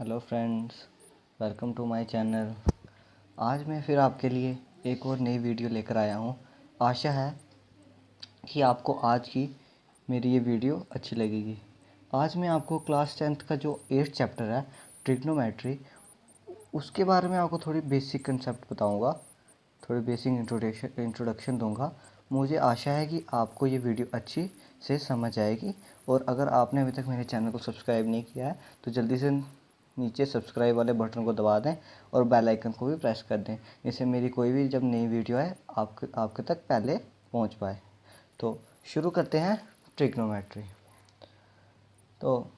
Hello friends, welcome to my channel. आज मैं फिर आपके लिए एक और नई वीडियो लेकर आया हूँ। आशा है कि आपको आज की मेरी ये वीडियो अच्छी लगेगी। आज मैं आपको क्लास 10th का जो 8th चैप्टर है ट्रिग्नोमेट्री, उसके बारे में आपको थोड़ी बेसिक कंसेप्ट बताऊँगा, थोड़ी बेसिक इंट्रोडक्शन दूंगा। मुझे आशा है कि आपको ये वीडियो अच्छी से समझ आएगी। और अगर आपने अभी तक मेरे चैनल को सब्सक्राइब नहीं किया है तो जल्दी से नीचे सब्सक्राइब वाले बटन को दबा दें और बेल आइकन को भी प्रेस कर दें, इससे मेरी कोई भी जब नई वीडियो है आपके तक पहले पहुंच पाए। तो शुरू करते हैं ट्रिग्नोमेट्री। तो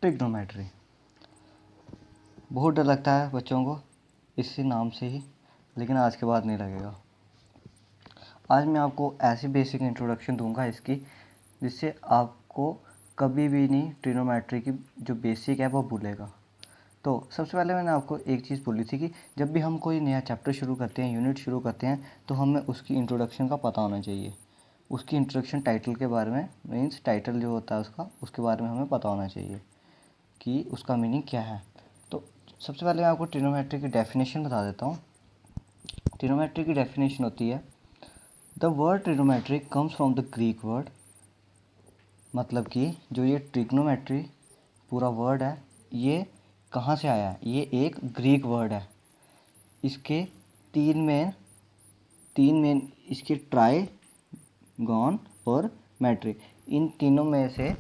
ट्रिग्नोमेट्री बहुत डर लगता है बच्चों को इसी नाम से ही, लेकिन आज के बाद नहीं लगेगा। आज मैं आपको ऐसी बेसिक इंट्रोडक्शन दूंगा इसकी जिससे आपको कभी भी नहीं ट्रिग्नोमेट्री की जो बेसिक है वो भूलेगा। तो सबसे पहले मैंने आपको एक चीज़ बोली थी कि जब भी हम कोई नया चैप्टर शुरू करते हैं, यूनिट शुरू करते हैं, तो हमें उसकी इंट्रोडक्शन का पता होना चाहिए। उसकी इंट्रोडक्शन टाइटल के बारे में, मीन्स टाइटल जो होता है उसके बारे में हमें पता होना चाहिए कि उसका मीनिंग क्या है। तो सबसे पहले मैं आपको ट्रिग्नोमेट्री की डेफिनेशन बता देता हूँ। ट्रिग्नोमेट्री की डेफिनेशन होती है, the word trigonometry comes from the Greek word, मतलब कि जो ये ट्रिग्नोमेट्री पूरा वर्ड है ये कहाँ से आया है? ये एक ग्रीक वर्ड है। इसके तीन मेन इसके ट्राई, गॉन और मैट्री, इन तीनों में से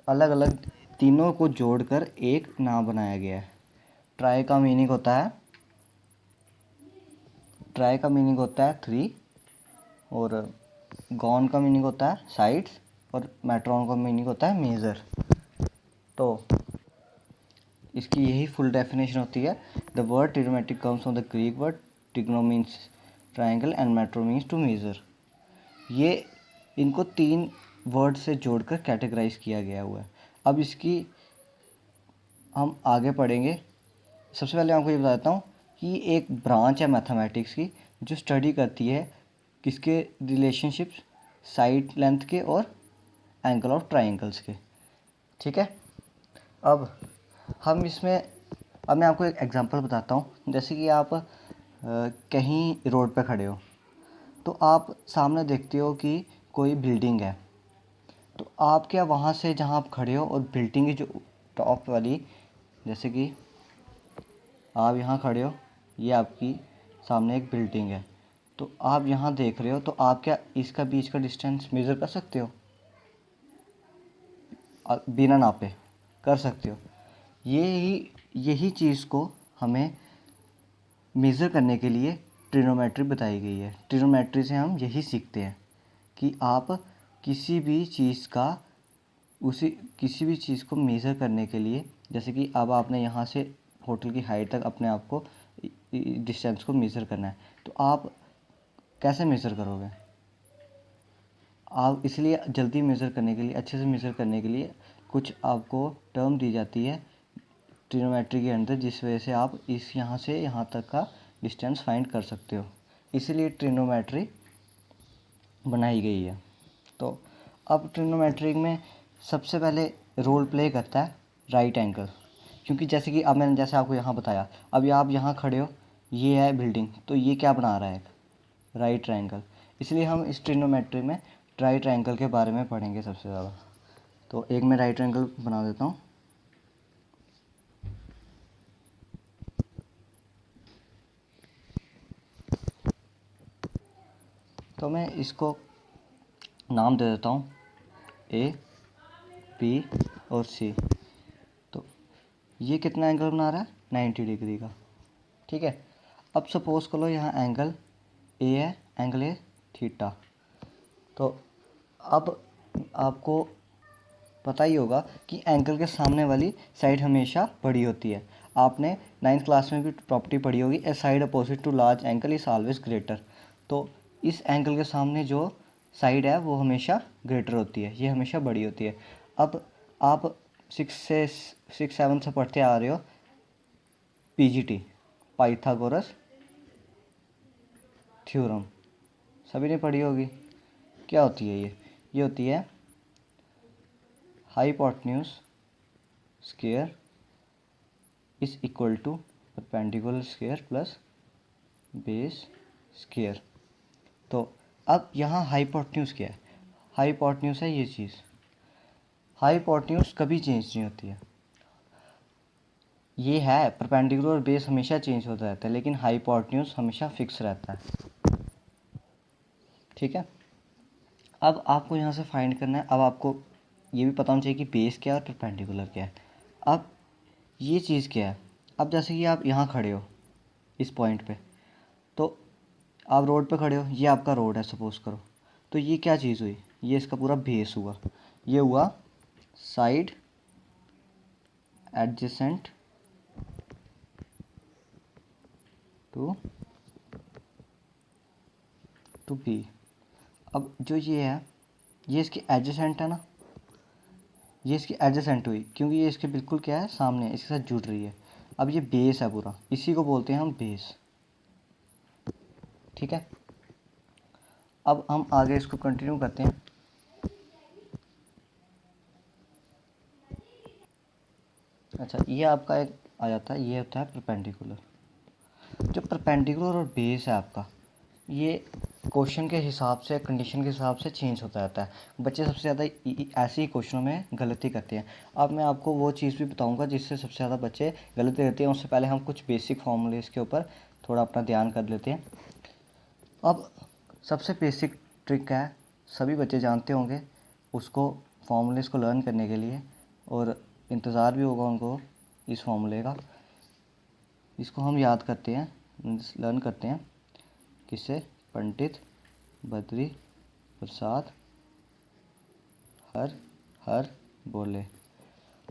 अलग अलग तीनों को जोड़कर एक नाम बनाया गया है। ट्राई का मीनिंग होता है 3, और गॉन का मीनिंग होता है साइड्स, और मैट्रॉन का मीनिंग होता है मेजर। तो इसकी यही फुल डेफिनेशन होती है, the word trigonometric comes from the Greek word trigono means triangle and metro means to measure. ये इनको 3 वर्ड से जोड़कर कैटेगराइज किया गया हुआ है। अब इसकी हम आगे पढ़ेंगे। सबसे पहले आपको ये बता देता हूँ कि एक ब्रांच है मैथमेटिक्स की जो स्टडी करती है किसके रिलेशनशिप्स, साइड लेंथ के और एंगल ऑफ ट्राइंगल्स के। ठीक है। अब हम इसमें अब मैं आपको एक एग्जांपल बताता हूँ। जैसे कि आप कहीं रोड पे खड़े हो, तो आप सामने देखते हो कि कोई बिल्डिंग है। तो आप क्या वहाँ से जहाँ आप खड़े हो और बिल्डिंग की जो टॉप वाली, जैसे कि आप यहाँ खड़े हो, ये आपकी सामने एक बिल्डिंग है, तो आप यहाँ देख रहे हो, तो आप क्या इसका बीच का डिस्टेंस मेज़र कर सकते हो? बिना नापे कर सकते हो। यही चीज़ को हमें मेज़र करने के लिए ट्रिग्नोमेट्री बताई गई है। ट्रिग्नोमेट्री से हम यही सीखते हैं कि आप किसी भी चीज़ को मेज़र करने के लिए, जैसे कि अब आपने यहाँ से होटल की हाइट तक अपने आप को डिस्टेंस को मेज़र करना है, तो आप कैसे मेज़र करोगे? आप इसलिए जल्दी मेज़र करने के लिए, अच्छे से मेज़र करने के लिए कुछ आपको टर्म दी जाती है ट्रिग्नोमेट्री के अंदर, जिस वजह से आप इस यहाँ से यहाँ तक का डिस्टेंस फाइंड कर सकते हो। इसीलिए ट्रिग्नोमेट्री बनाई गई है। तो अब ट्रिग्नोमेट्री में सबसे पहले रोल प्ले करता है राइट एंगल, क्योंकि जैसे कि अब मैंने जैसे आपको यहाँ बताया, अभी आप यहाँ खड़े हो, ये है बिल्डिंग, तो ये क्या बना रहा है? एक राइट ट्रायंगल। इसलिए हम इस ट्रिग्नोमेट्री में राइट ट्रायंगल के बारे में पढ़ेंगे सबसे ज़्यादा। तो एक मैं राइट ट्रायंगल बना देता हूँ। तो मैं इसको नाम दे देता हूँ ए, बी और सी। तो ये कितना एंगल बना रहा है? 90 डिग्री का। ठीक है। अब सपोज़ करो यहाँ एंगल ए है, एंगल ए थीटा। तो अब आपको पता ही होगा कि एंगल के सामने वाली साइड हमेशा बड़ी होती है। आपने 9th क्लास में भी प्रॉपर्टी पढ़ी होगी, a side opposite to large angle is always greater. तो इस एंगल के सामने जो साइड है वो हमेशा ग्रेटर होती है, ये हमेशा बड़ी होती है। अब आप 6 7 से पढ़ते आ रहे हो पीजीटी, पाइथागोरस थ्योरम, सभी ने पढ़ी होगी। क्या होती है ये होती है hypotenuse square is equal to perpendicular square plus base square. तो अब यहाँ हाइपोटेन्यूज क्या है? हाइपोटेन्यूज है ये चीज़। हाइपोटेन्यूज कभी चेंज नहीं होती है। ये है परपेंडिकुलर और बेस हमेशा चेंज होता रहता है, लेकिन हाइपोटेन्यूज हमेशा फिक्स रहता है। ठीक है। अब आपको यहाँ से फाइंड करना है। अब आपको ये भी पता होना चाहिए कि बेस क्या है और परपेंडिकुलर क्या है। अब ये चीज़ क्या है? अब जैसे कि आप यहाँ खड़े हो इस पॉइंट पे, तो आप रोड पे खड़े हो, ये आपका रोड है सपोज करो। तो ये क्या चीज़ हुई? ये इसका पूरा बेस हुआ। ये हुआ साइड एडजेसेंट टू बी। अब जो ये है, ये इसकी एडजेसेंट है ना, ये इसकी एडजेसेंट हुई क्योंकि ये इसके बिल्कुल क्या है, सामने है, इसके साथ जुड़ रही है। अब ये बेस है पूरा, इसी को बोलते हैं हम बेस। ठीक है। अब हम आगे इसको कंटिन्यू करते हैं। अच्छा, ये आपका एक आ जाता है, ये होता है परपेंडिकुलर। जो परपेंडिकुलर और बेस है आपका, ये क्वेश्चन के हिसाब से, कंडीशन के हिसाब से चेंज होता रहता है। बच्चे सबसे ज़्यादा ऐसे ही क्वेश्चनों में गलती करते हैं। अब मैं आपको वो चीज़ भी बताऊंगा जिससे सबसे ज़्यादा बच्चे गलती करते हैं। उससे पहले हम कुछ बेसिक फॉर्मूलेस के ऊपर थोड़ा अपना ध्यान कर लेते हैं। अब सबसे बेसिक ट्रिक है, सभी बच्चे जानते होंगे उसको, फॉर्मूलेस को लर्न करने के लिए, और इंतज़ार भी होगा उनको इस फॉर्मूले का। इसको हम याद करते हैं, लर्न करते हैं किससे? पंडित बद्री प्रसाद हर हर बोले।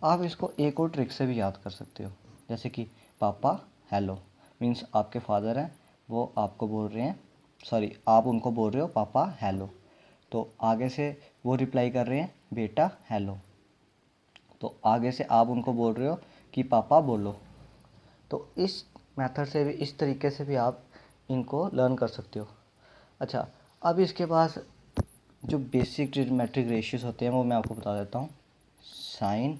आप इसको एक और ट्रिक से भी याद कर सकते हो, जैसे कि पापा हेलो, मीन्स आपके फादर हैं, वो आपको बोल रहे हैं, सॉरी आप उनको बोल रहे हो पापा हेलो, तो आगे से वो रिप्लाई कर रहे हैं बेटा हेलो, तो आगे से आप उनको बोल रहे हो कि पापा बोलो। तो इस मेथड से भी, इस तरीके से भी आप इनको लर्न कर सकते हो। अच्छा, अब इसके पास जो बेसिक ट्रिग्नोमेट्रिक रेशियोज होते हैं वो मैं आपको बता देता हूँ। साइन,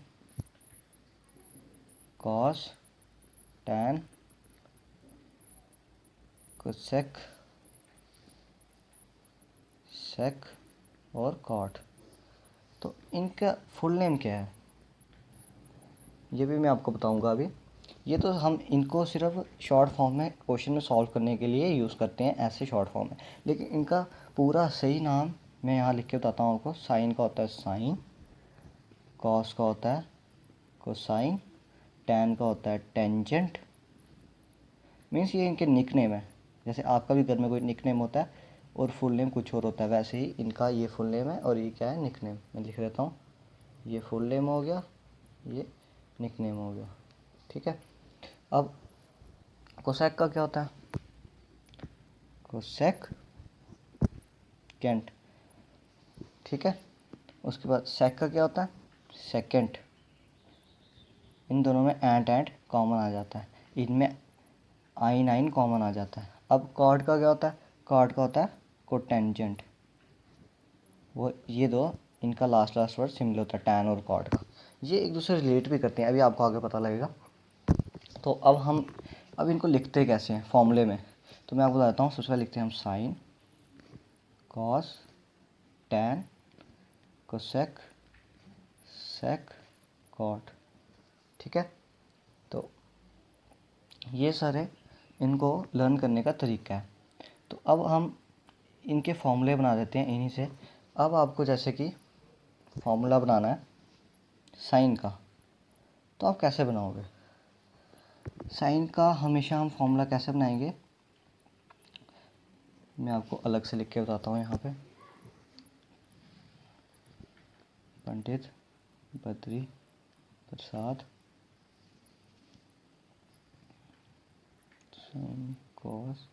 कॉस, टैन, कोसेक, सेक और कॉट। तो इनका फुल नेम क्या है ये भी मैं आपको बताऊंगा अभी। ये तो हम इनको सिर्फ शॉर्ट फॉर्म में क्वेश्चन में सॉल्व करने के लिए यूज़ करते हैं, ऐसे शॉर्ट फॉर्म में, लेकिन इनका पूरा सही नाम मैं यहाँ लिख के बताता हूँ आपको। साइन का होता है साइन, कॉस का होता है कोसाइन, टैन का होता है टेंजेंट। मीन्स ये इनके निक नेम है। जैसे आपका भी घर में कोई निक नेम होता है और फुल नेम कुछ और होता है, वैसे ही इनका ये फुल नेम है और ये क्या है, निक नेम। मैं लिख देता हूँ, ये फुल नेम हो गया, ये निक नेम हो गया। ठीक है। अब कोसेक का क्या होता है? Cosecant. ठीक है। उसके बाद सेक का क्या होता है? सेकेंड। इन दोनों में एंड कॉमन आ जाता है, इनमें आई9 कॉमन आ जाता है। अब कॉर्ड का क्या होता है? कॉर्ड का होता है कोटेंजेंट। वो ये दो, इनका लास्ट वर्ड सिमिलर होता है, टैन और कॉर्ड का। ये एक दूसरे रिलेट भी करते हैं, अभी आपको आगे पता लगेगा। तो अब इनको लिखते कैसे हैं फॉर्मूले में, तो मैं आपको बताता हूँ। सबसे पहले लिखते हैं हम sign, cos, tan, cosec, sec, cot. ठीक है। तो ये सारे इनको लर्न करने का तरीका है। तो अब हम इनके फॉर्मूले बना देते हैं इन्हीं से। अब आपको जैसे कि फॉर्मूला बनाना है साइन का, तो आप कैसे बनाओगे साइन का? हमेशा हम फॉर्मूला कैसे बनाएंगे, मैं आपको अलग से लिख के बताता हूँ यहाँ पे। Pandit Badri Prasad sine cos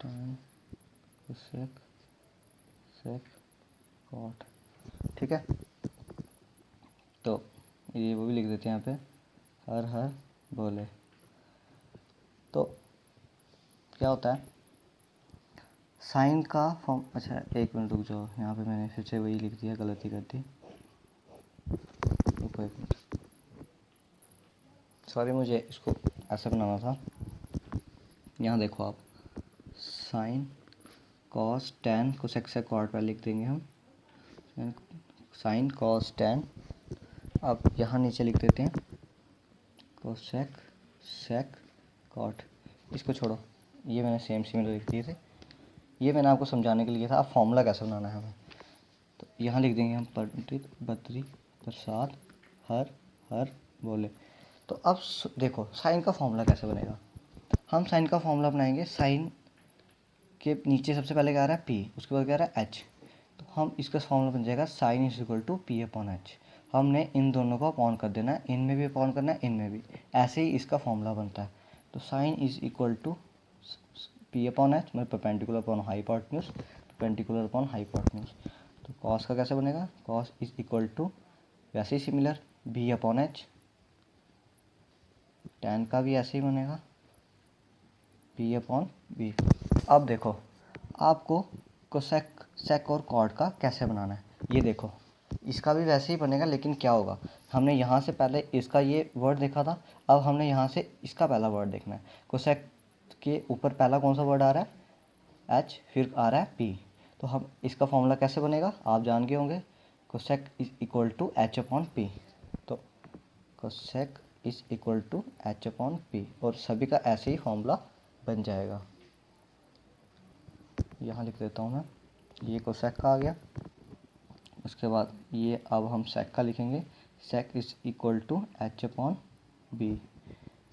tan cosec sec cot. ठीक है। तो ये वो भी लिख देते हैं यहाँ पे, हर हर बोले। तो क्या होता है साइन का फॉर्म? अच्छा एक मिनट रुक जाओ, यहाँ पे मैंने फिर से वही लिख दिया, गलती कर दी। रुको एक मिनट। सॉरी, मुझे इसको ऐसे बनाना था। यहाँ देखो आप, sine cos tan cosec sec cot पर लिख देंगे हम, साइन कॉस टेन। अब यहाँ नीचे लिख देते हैं कोसेक सेक कॉट। इसको छोड़ो, ये मैंने सेम सिमिलर लिख दिए थे, ये मैंने आपको समझाने के लिए था। अब फॉर्मूला कैसे बनाना है हमें, तो यहाँ लिख देंगे हम पंडित बद्री प्रसाद हर हर बोले। तो अब देखो साइन का फॉर्मूला कैसे बनेगा। हम साइन का फॉर्मूला बनाएंगे, साइन के नीचे सबसे पहले क्या आ रहा है पी, उसके बाद क्या आ रहा है एच। तो हम इसका फॉर्मूला बन जाएगा sine is equal to P upon H. हमने इन दोनों को अपॉन कर देना है, इनमें भी अपॉन करना है, इनमें भी। ऐसे ही इसका फॉर्मूला बनता है। तो sine is equal to P upon H, मतलब perpendicular upon hypotenuse, perpendicular upon hypotenuse. तो कॉस का कैसे बनेगा, कॉस इज इक्वल टू वैसे ही similar B upon H. Tan का भी ऐसे ही बनेगा पी अपॉन बी। अब देखो आपको कोसेक सेक और कॉट का कैसे बनाना है, ये देखो इसका भी वैसे ही बनेगा, लेकिन क्या होगा, हमने यहाँ से पहले इसका ये वर्ड देखा था, अब हमने यहाँ से इसका पहला वर्ड देखना है। कोसेक के ऊपर पहला कौन सा वर्ड आ रहा है, एच, फिर आ रहा है पी। तो हम इसका फॉर्मूला कैसे बनेगा आप जान गए होंगे, cosec is equal to H upon P. तो cosec is equal to H upon P, और सभी का ऐसे ही फॉर्मूला बन जाएगा। यहाँ लिख देता हूँ मैं, ये कोसेक का आ गया। उसके बाद ये अब हम सेक का लिखेंगे, sec is equal to H upon B.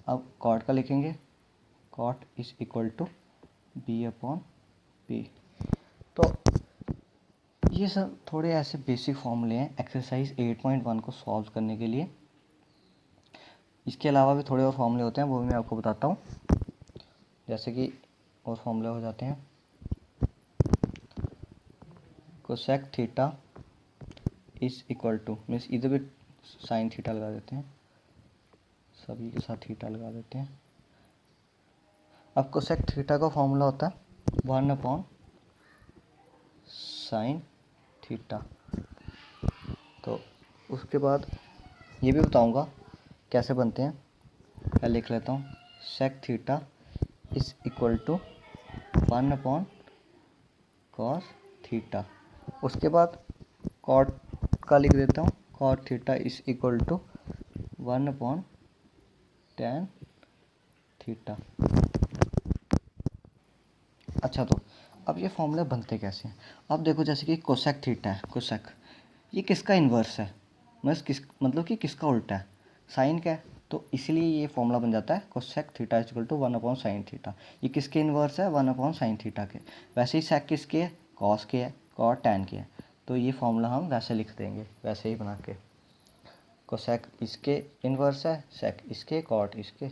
अब कॉट का लिखेंगे, cot is equal to B upon P. तो ये सब थोड़े ऐसे बेसिक फॉर्मूले हैं एक्सरसाइज 8.1 को सॉल्व करने के लिए। इसके अलावा भी थोड़े और फॉर्मूले होते हैं, वो भी मैं आपको बताता हूँ। जैसे कि और फॉर्मूले हो जाते हैं, cosec theta is equal to, means इधर भी साइन थीटा लगा देते हैं, सभी के साथ थीटा लगा देते हैं। अब कोसेक थीटा का फॉर्मूला होता है 1 अपॉन साइन थीटा। तो उसके बाद ये भी बताऊंगा कैसे बनते हैं। मैं लिख लेता हूँ, sec theta is equal to 1 upon cos theta. उसके बाद कॉट का लिख देता हूँ, cot theta is equal to 1 upon tan theta. अच्छा, तो अब ये फॉर्मूले बनते कैसे हैं। अब देखो जैसे कि कोसेक थीटा है, कोसेक ये किसका इन्वर्स है, मतलब कि किसका उल्टा है, साइन का है। तो इसलिए ये फॉर्मूला बन जाता है cosec theta is equal to 1 upon sine theta. ये किसके इन्वर्स है, 1 अपॉन साइन थीटा के। वैसे ही सेक किसके है, कॉस के है, कॉट टैन के है। तो ये फॉर्मूला हम वैसे लिख देंगे, वैसे ही बना के, कोसेक इसके इन्वर्स है, सेक इसके, कॉट इसके।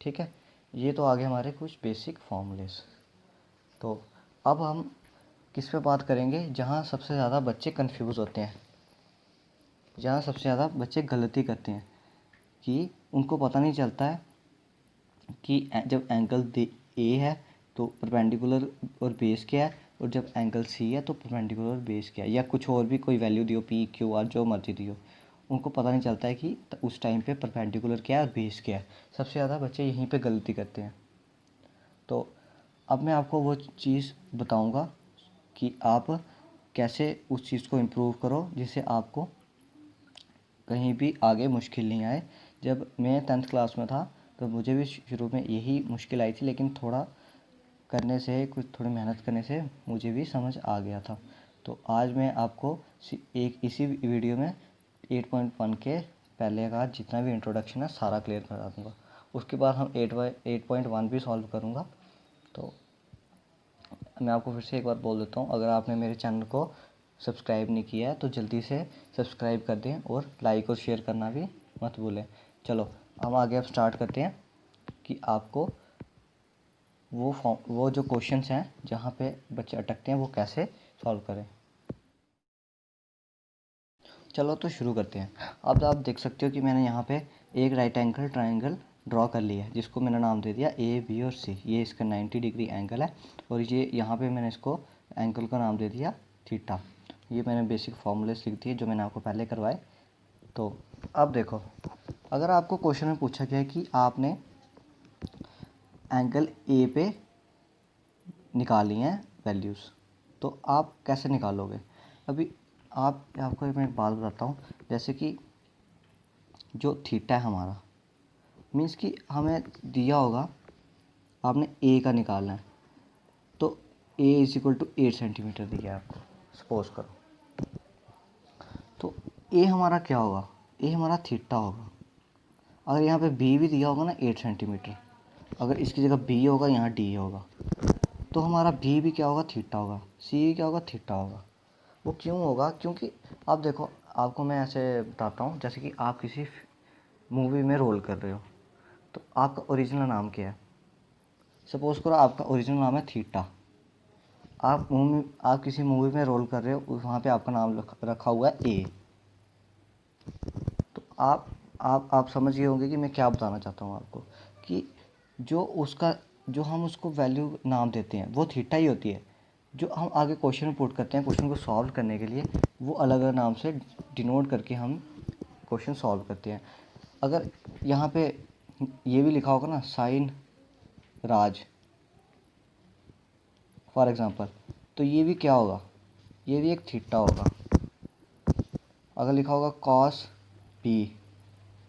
ठीक है, ये तो आगे हमारे कुछ बेसिक फॉर्मूलेस। तो अब हम किस पे बात करेंगे, जहाँ सबसे ज़्यादा बच्चे कंफ्यूज होते हैं, जहाँ सबसे ज़्यादा बच्चे गलती करते हैं, कि उनको पता नहीं चलता है कि जब एंगल ए है तो परपेंडिकुलर और बेस क्या है, और जब एंगल सी है तो परपेंडिकुलर और बेस क्या है, या कुछ और भी कोई वैल्यू दियो, पी क्यू आर जो मर्जी दियो, उनको पता नहीं चलता है कि उस टाइम पे परपेंडिकुलर क्या है और बेस क्या है। सबसे ज़्यादा बच्चे यहीं पे गलती करते हैं। तो अब मैं आपको वो चीज़ बताऊंगा कि आप कैसे उस चीज़ को इम्प्रूव करो, जिससे आपको कहीं भी आगे मुश्किल नहीं आए। जब मैं 10th क्लास में था तो मुझे भी शुरू में यही मुश्किल आई थी, लेकिन थोड़ा करने से, कुछ थोड़ी मेहनत करने से मुझे भी समझ आ गया था। तो आज मैं आपको एक इसी वीडियो में 8.1 के पहले का जितना भी इंट्रोडक्शन है सारा क्लियर करा दूँगा। उसके बाद हम 8.1 भी सॉल्व करूँगा। तो मैं आपको फिर से एक बार बोल देता हूँ, अगर आपने मेरे चैनल को सब्सक्राइब नहीं किया है तो जल्दी से सब्सक्राइब कर दें, और लाइक और शेयर करना भी मत भूलें। चलो हम आगे अब स्टार्ट करते हैं कि आपको वो जो क्वेश्चंस हैं जहाँ पे बच्चे अटकते हैं वो कैसे सॉल्व करें। चलो तो शुरू करते हैं। अब आप देख सकते हो कि मैंने यहाँ पे एक राइट एंगल ट्राइंगल ड्रॉ कर लिया है, जिसको मैंने नाम दे दिया ए बी और सी। ये इसका 90 डिग्री एंगल है, और ये यहाँ पे मैंने इसको एंगल का नाम दे दिया थीटा। ये मैंने बेसिक फॉर्मूले लिख दिए जो मैंने आपको पहले करवाए। तो अब देखो, अगर आपको क्वेश्चन में पूछा गया है कि आपने एंगल ए पे निकाली हैं वैल्यूज़, तो आप कैसे निकालोगे? अभी आपको मैं एक बात बताता हूँ। जैसे कि जो थीटा है हमारा, मीन्स कि हमें दिया होगा, आपने ए का निकालना है, तो ए इज इक्वल टू 8 सेंटीमीटर दिया है आपको, सपोज करो। तो ए हमारा क्या होगा? ए हमारा थीटा होगा। अगर यहाँ पे बी भी दिया होगा ना 8 सेंटीमीटर, अगर इसकी जगह बी होगा, यहाँ डी होगा, तो हमारा बी भी क्या होगा? थीटा होगा। सी भी क्या होगा? थीटा होगा। वो क्यों होगा? क्योंकि आप देखो, आपको मैं ऐसे बताता हूँ, जैसे कि आप किसी मूवी में रोल कर रहे हो, तो आपका ओरिजिनल नाम क्या है? सपोज़ करो आपका ओरिजिनल नाम है थीटा। आप किसी मूवी में रोल कर रहे हो, वहाँ पे आपका नाम रखा हुआ है ए। तो आप समझ गए होंगे कि मैं क्या बताना चाहता हूँ आपको, कि जो हम उसको वैल्यू नाम देते हैं वो थीटा ही होती है। जो हम आगे क्वेश्चन में पुट करते हैं, क्वेश्चन को सॉल्व करने के लिए, वो अलग अलग नाम से डिनोट करके हम क्वेश्चन सॉल्व करते हैं। अगर यहाँ पे ये भी लिखा होगा ना, साइन राज फॉर एग्ज़ाम्पल, तो ये भी क्या होगा? ये भी एक थीटा होगा। अगर लिखा होगा कॉस पी,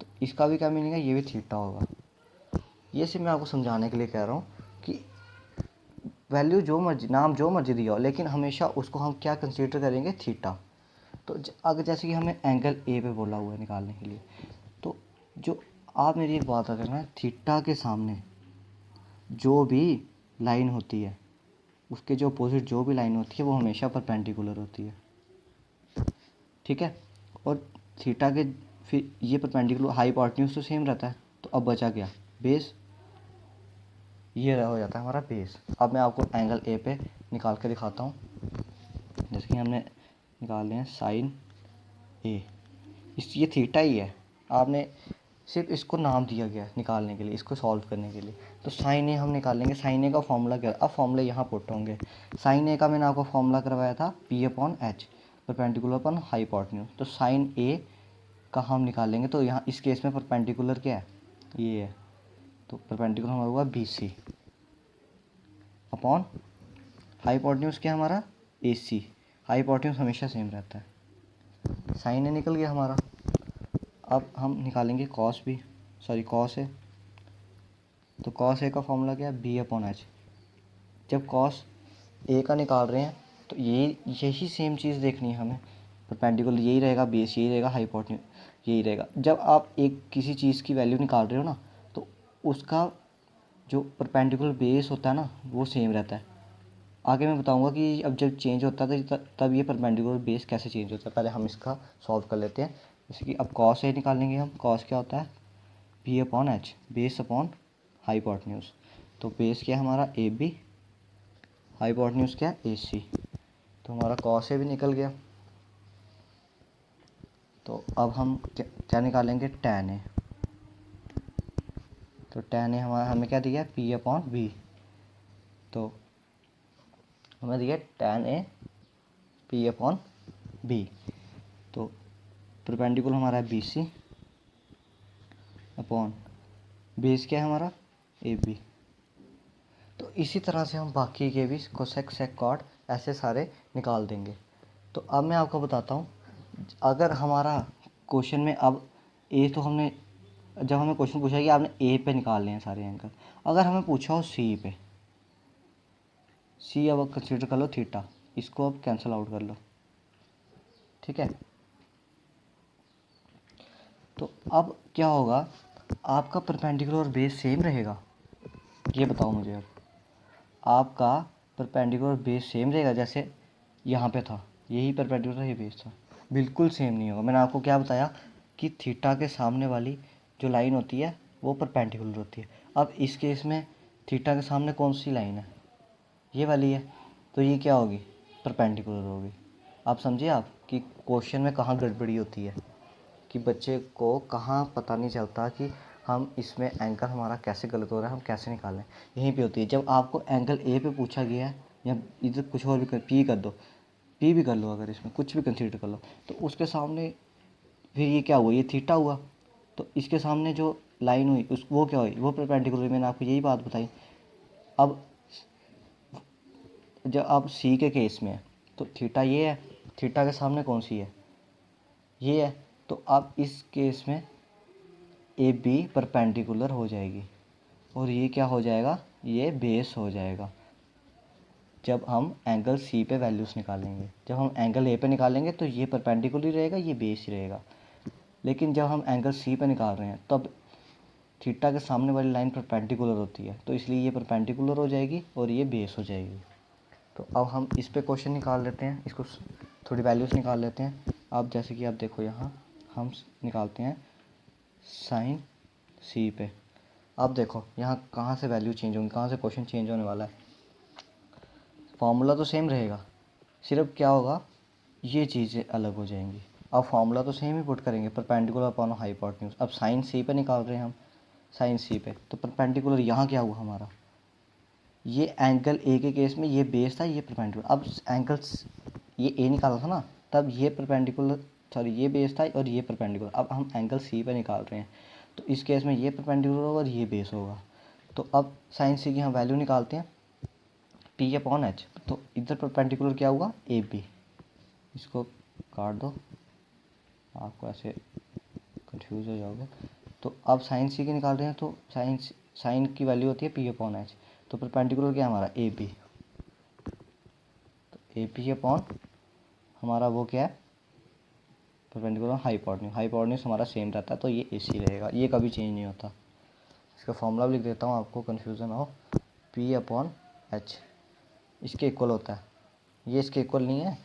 तो इसका भी क्या मीनिंग है? ये भी थीटा होगा। ये सिर्फ मैं आपको समझाने के लिए कह रहा हूँ कि वैल्यू जो मर्जी, नाम जो मर्जी दिया हो, लेकिन हमेशा उसको हम क्या कंसीडर करेंगे? थीटा। तो अगर जैसे कि हमें एंगल ए पे बोला हुआ है निकालने के लिए, तो जो आप मेरी एक बात अगर ना, थीटा के सामने जो भी लाइन होती है, उसके जो अपोजिट जो भी लाइन होती है, वो हमेशा परपेंडिकुलर होती है। ठीक है? और थीटा के फिर ये परपेंडिकुलर, हाइपोटेन्यूज तो सेम रहता है, तो अब बचा क्या? बेस। ये हो जाता है हमारा बेस। अब मैं आपको एंगल ए पे निकाल के दिखाता हूँ। जैसे कि हमने निकाल लिया साइन ए, ये थीटा ही है। आपने सिर्फ इसको नाम दिया गया निकालने के लिए, इसको सॉल्व करने के लिए। तो साइन ए हम निकालेंगे। साइन ए का फॉर्मूला क्या? अब फॉर्मूला यहाँ पुट होंगे। साइन ए का मैंने आपको फॉर्मूला करवाया था P upon H, perpendicular upon hypotenuse. तो साइन ए का हम निकालेंगे, तो यहाँ इस केस में परपेंडिकुलर क्या है? ये है, तो परपेंडिकुलर हमारा हुआ बी सी अपॉन हाइपोटेन्यूज क्या हमारा? ए सी। हाइपोटेन्यूज हमेशा सेम रहता है। साइन ए निकल गया हमारा। अब हम निकालेंगे cos B, sorry cos A. तो कॉस ए का फॉर्मूला क्या है? B upon H. जब कॉस ए का निकाल रहे हैं, तो यही सेम चीज़ देखनी है हमें। परपेंडिकुलर यही रहेगा, बेस यही रहेगा, हाइपोटेन्यूज यही रहेगा। जब आप एक किसी चीज़ की वैल्यू निकाल रहे हो ना, तो उसका जो परपेंडिकुलर बेस होता है ना, वो सेम रहता है। आगे मैं बताऊंगा कि अब जब चेंज होता है तो तब ये परपेंडिकुलर बेस कैसे चेंज होता है। पहले हम इसका सॉल्व कर लेते हैं। जैसे कि अब कॉस ए निकालेंगे हम। कॉस क्या होता है? P upon H, base upon hypotenuse. तो बेस क्या है हमारा? ए बी, हाइपोटेन्यूज क्या है? ए सी। तो हमारा कॉस ए भी निकल गया। तो अब हम क्या निकालेंगे? Tan A. तो टैन ए हमारा हमें क्या दिया? P upon B. तो हमें दिया tan A P upon B. तो परपेंडिकुलर हमारा है बी सी अपॉन बेस क्या है हमारा? A B. तो इसी तरह से हम बाकी के भी कोसेक सेक कॉट ऐसे सारे निकाल देंगे। तो अब मैं आपको बताता हूँ, अगर हमारा क्वेश्चन में अब ए तो हमने, जब हमें क्वेश्चन पूछा कि आपने ए पे निकालने हैं सारे एंगल, अगर हमें पूछा हो सी पे, सी अब कंसीडर कर लो थीटा, इसको अब कैंसिल आउट कर लो। ठीक है? तो अब क्या होगा? आपका परपेंडिकुलर और बेस सेम रहेगा? ये बताओ मुझे। अब आपका परपेंडिकुलर बेस सेम रहेगा जैसे यहाँ पे था, यही परपेंडिकुलर ये बेस था? बिल्कुल सेम नहीं होगा। मैंने आपको क्या बताया कि थीटा के सामने वाली जो लाइन होती है वो परपेंडिकुलर होती है। अब इस केस में थीटा के सामने कौन सी लाइन है? ये वाली है। तो ये क्या होगी? परपेंडिकुलर होगी। आप समझिए आप कि क्वेश्चन में कहाँ गड़बड़ी होती है, कि बच्चे को कहाँ पता नहीं चलता कि हम इसमें एंगल हमारा कैसे गलत हो रहा है, हम कैसे निकालें। यहीं पे होती है। जब आपको एंगल ए पे पूछा गया है, या इधर कुछ और भी पी कर दो, पी भी कर लो, अगर इसमें कुछ भी कंसीडर कर लो, तो उसके सामने फिर ये क्या हुआ? ये थीटा हुआ। तो इसके सामने जो लाइन हुई उस वो क्या हुई, वो परपेंडिकुलर। मैंने आपको यही बात बताई। अब जब आप सी के केस में है तो थीटा ये है, थीटा के सामने कौन सी है, ये है। तो अब इस केस में ए बी परपेंडिकुलर हो जाएगी और ये क्या हो जाएगा, ये बेस हो जाएगा जब हम एंगल सी पे वैल्यूज़ निकालेंगे। जब हम एंगल ए पे निकालेंगे तो ये परपेंडिकुलर ही रहेगा, ये बेस ही रहेगा। लेकिन जब हम एंगल सी पे निकाल रहे हैं तब थीटा के सामने वाली लाइन परपेंडिकुलर होती है, तो इसलिए ये परपेंडिकुलर हो जाएगी और ये बेस हो जाएगी। तो अब हम इस पे क्वेश्चन निकाल लेते हैं, इसको थोड़ी वैल्यूज़ निकाल लेते हैं। अब जैसे कि आप देखो यहाँ हम निकालते हैं साइन सी पे। अब देखो यहाँ कहाँ से वैल्यू चेंज होंगी, कहाँ से क्वेश्चन चेंज होने वाला है। फॉर्मूला तो सेम रहेगा, सिर्फ क्या होगा, ये चीज़ें अलग हो जाएंगी। अब फॉर्मूला तो सेम ही पुट करेंगे, परपेंडिकुलर अपॉन हाइपोटेन्यूज। अब साइन सी पे निकाल रहे हैं हम, साइन सी पे, तो परपेंडिकुलर यहाँ क्या हुआ हमारा, ये एंगल ए के केस में ये बेस था, ये परपेंडिकुलर। अब एंगल्स ये ए निकाला था ना, तब ये परपेंडिकुलर, सॉरी ये बेस था और ये परपेंडिकुलर। अब हम एंगल सी पे निकाल रहे हैं तो इस केस में ये परपेंडिकुलर होगा और ये बेस होगा। तो अब साइन सी की हम वैल्यू निकालते हैं पी अपॉन एच। तो इधर परपेंडिकुलर क्या हुआ, ए बी। इसको काट दो, आपको ऐसे कंफ्यूज हो जाओगे। तो अब साइन सी की निकाल रहे हैं तो साइन की वैल्यू होती है पी अपॉन एच। तो परपेंडिकुलर क्या है हमारा, ए बी। तो ए पी अपॉन हमारा वो क्या है, परपेंडिकुलर हाइपोटेन्यूज। हाइपोटेन्यूज हमारा सेम रहता है तो ये ए सी रहेगा, ये कभी चेंज नहीं होता। इसका फॉर्मूला भी लिख देता हूँ आपको कन्फ्यूज़न ना हो। पी अपॉन एच इसके इक्वल होता है, ये इसके इक्वल नहीं है,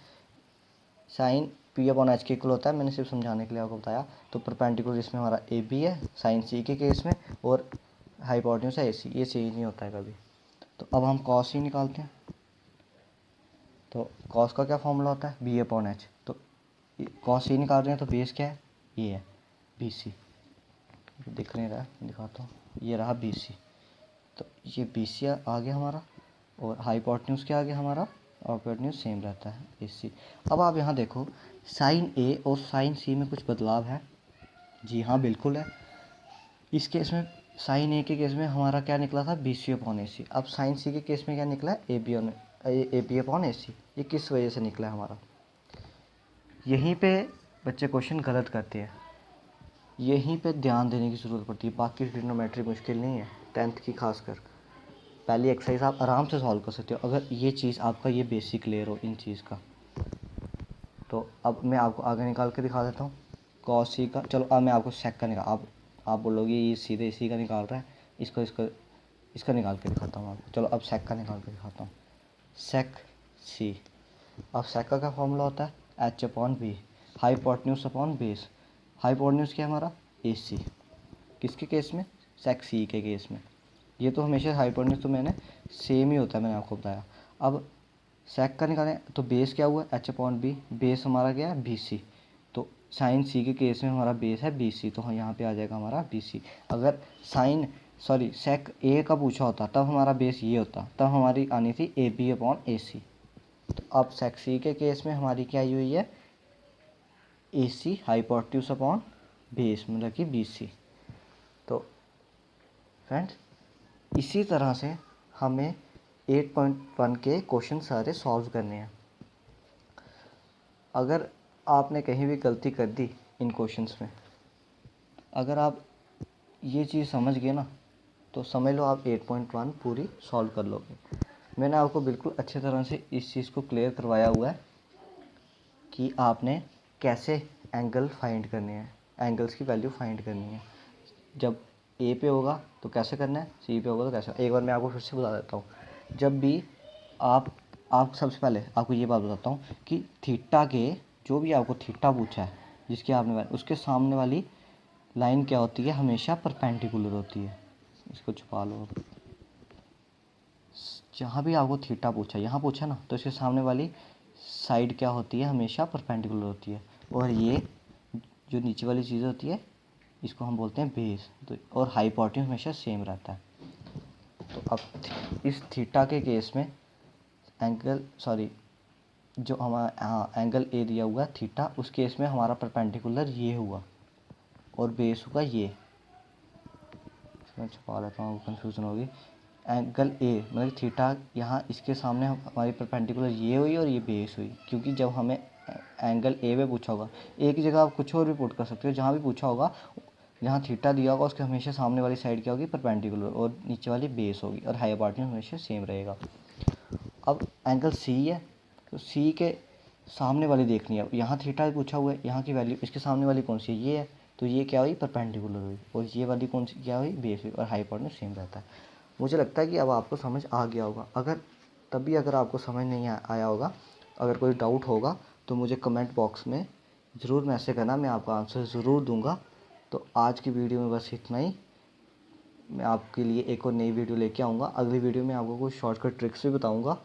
साइन पी अपॉन एच के इक्वल होता है, मैंने सिर्फ समझाने के लिए आपको बताया। तो परपेंडिकुलर इसमें हमारा ए बी है साइन सी के केस में, और हाइपोटेन्यूज है ए सी, ये चेंज नहीं होता है कभी। तो अब हम कॉस सी निकालते हैं। तो कॉस का क्या फॉर्मूला होता है, बी अपॉन एच। तो कॉस सी निकाल रहे हैं तो बेस क्या है, ये है बी सी। दिख नहीं रहा है, दिखाता हूँ, ये रहा बी सी। तो ये बी सी आ गया हमारा, और हाइपोटेन्यूज क्या आ गया हमारा, हाइपोटेन्यूज सेम रहता है ए सी। अब आप यहाँ देखो साइन ए और साइन सी में कुछ बदलाव है, जी हाँ बिल्कुल है। इस केस में साइन ए के केस में हमारा क्या निकला था, बी सी अपॉन ए सी। अब साइन सी के केस में क्या निकला है, ए बी अपॉन ए सी। ये किस वजह से निकला है हमारा, यहीं पे बच्चे क्वेश्चन गलत करते हैं, यहीं पे ध्यान देने की ज़रूरत पड़ती है। बाकी ट्रिग्नोमेट्री मुश्किल नहीं है, 10th की खासकर पहली एक्सरसाइज आप आराम से सॉल्व कर सकते हो अगर ये चीज़ आपका ये बेसिक क्लियर हो इन चीज़ का। तो अब मैं आपको आगे निकाल के दिखा देता हूँ कॉस सी का। चलो अब मैं आपको सेक का निकाल, आप बोलोगे ये सीधे इसी का निकाल रहा है, इसका निकाल के दिखाता हूँ आपको। चलो अब सेक का निकाल के दिखाता हूँ, सेक सी। अब सेक का क्या फॉर्मूला होता है, H upon B, hypotenuse upon base. Hypotenuse क्या है हमारा, ए सी, किसके केस में, सेक सी के केस में। ये तो हमेशा हाइपोटेन्यूज तो मैंने सेम ही होता है, मैंने आपको बताया। अब सेक का निकालें तो बेस क्या हुआ, एच अपॉन बी, बेस हमारा क्या है, बी सी। तो साइन सी के केस में हमारा बेस है बी सी, तो यहाँ पे आ जाएगा हमारा बी सी। अगर सेक ए का पूछा होता तब हमारा बेस ये होता, तब हमारी आनी थी ए बी अपॉन ए सी। तो अब सेक सी के केस में हमारी क्या आई हुई है, ए सी हाइपोटेन्यूज अपॉन बेस, मतलब कि बी सी। तो फ्रेंड्स इसी तरह से हमें 8.1 के क्वेश्चन सारे सॉल्व करने हैं। अगर आपने कहीं भी गलती कर दी इन क्वेश्चंस में, अगर आप ये चीज़ समझ गए ना, तो समझ लो आप 8.1 पूरी सॉल्व कर लोगे। मैंने आपको बिल्कुल अच्छी तरह से इस चीज़ को क्लियर करवाया हुआ है कि आपने कैसे एंगल फाइंड करने हैं, एंगल्स की वैल्यू फाइंड करनी है। जब ए पे होगा तो कैसे करना है, सी पे होगा तो कैसे। एक बार मैं आपको फिर से बता देता हूँ। जब भी आप सबसे पहले आपको ये बात बताता हूँ कि थीटा के, जो भी आपको थीटा पूछा है जिसके आपने, उसके सामने वाली लाइन क्या होती है, हमेशा परपेंडिकुलर होती है। इसको छुपा लो। जहाँ भी आपको थीटा पूछा, यहाँ पूछा ना, तो इसके सामने वाली साइड क्या होती है, हमेशा परपेंडिकुलर होती है। और ये जो नीचे वाली चीज़ होती है इसको हम बोलते हैं बेस। तो और हाइपोटेन्यूज हमेशा सेम रहता है। तो अब इस थीटा के केस में जो हमारा एंगल ए दिया हुआ है थीटा, उस केस में हमारा परपेंडिकुलर ये हुआ, और बेस होगा ये। मैं छुपा लेता हूँ, कंफ्यूजन होगी। एंगल ए मतलब थीटा यहाँ इसके सामने हमारी परपेंडिकुलर ये हुई और ये बेस हुई, क्योंकि जब हमें एंगल ए पे पूछा होगा, एक ही जगह आप कुछ और भी पुट कर सकते हो, जहाँ भी पूछा होगा जहाँ थीटा दिया होगा उसके हमेशा सामने वाली साइड क्या होगी, परपेंडिकुलर, और नीचे वाली बेस होगी, और हाई हाइपोटेन्यूज हमेशा सेम रहेगा। अब एंगल सी है, तो सी के सामने वाली देखनी है, यहाँ थीटा पूछा हुआ है, यहाँ की वैल्यू, इसके सामने वाली कौन सी है, ये है, तो ये क्या हुई, परपेंडिकुलर हुई, और ये वाली कौन सी क्या हुई, बेस हुई, और हाइपोटेन्यूज सेम रहता है। मुझे लगता है कि अब आपको समझ आ गया होगा। अगर आपको समझ नहीं आया होगा, अगर कोई डाउट होगा तो मुझे कमेंट बॉक्स में ज़रूर मैसेज करना, मैं आपका आंसर ज़रूर दूंगा। तो आज की वीडियो में बस इतना ही। मैं आपके लिए एक और नई वीडियो लेके आऊँगा। अगली वीडियो में आपको कुछ शॉर्टकट ट्रिक्स भी बताऊँगा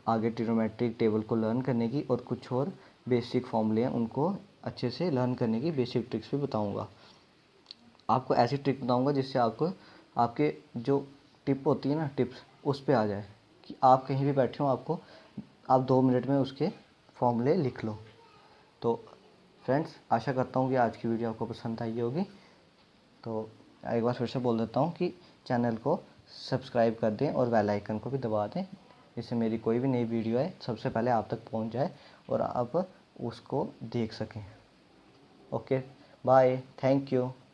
आगे ट्रिग्नोमेट्रिक टेबल को लर्न करने की, और कुछ और बेसिक फॉर्मूले हैं उनको अच्छे से लर्न करने की बेसिक ट्रिक्स भी बताऊँगा। आपको ऐसी ट्रिक बताऊँगा जिससे आपको आपके जो टिप होती है ना, टिप्स, उस पे आ जाए कि आप कहीं भी बैठे हो, आप 2 मिनट में उसके फॉर्मूले लिख लो। तो फ्रेंड्स, आशा करता हूँ कि आज की वीडियो आपको पसंद आई होगी। तो एक बार फिर से बोल देता हूँ कि चैनल को सब्सक्राइब कर दें और बेल आइकन को भी दबा दें, जिससे मेरी कोई भी नई वीडियो है सबसे पहले आप तक पहुँच जाए और आप उसको देख सकें। Okay, bye, thank you.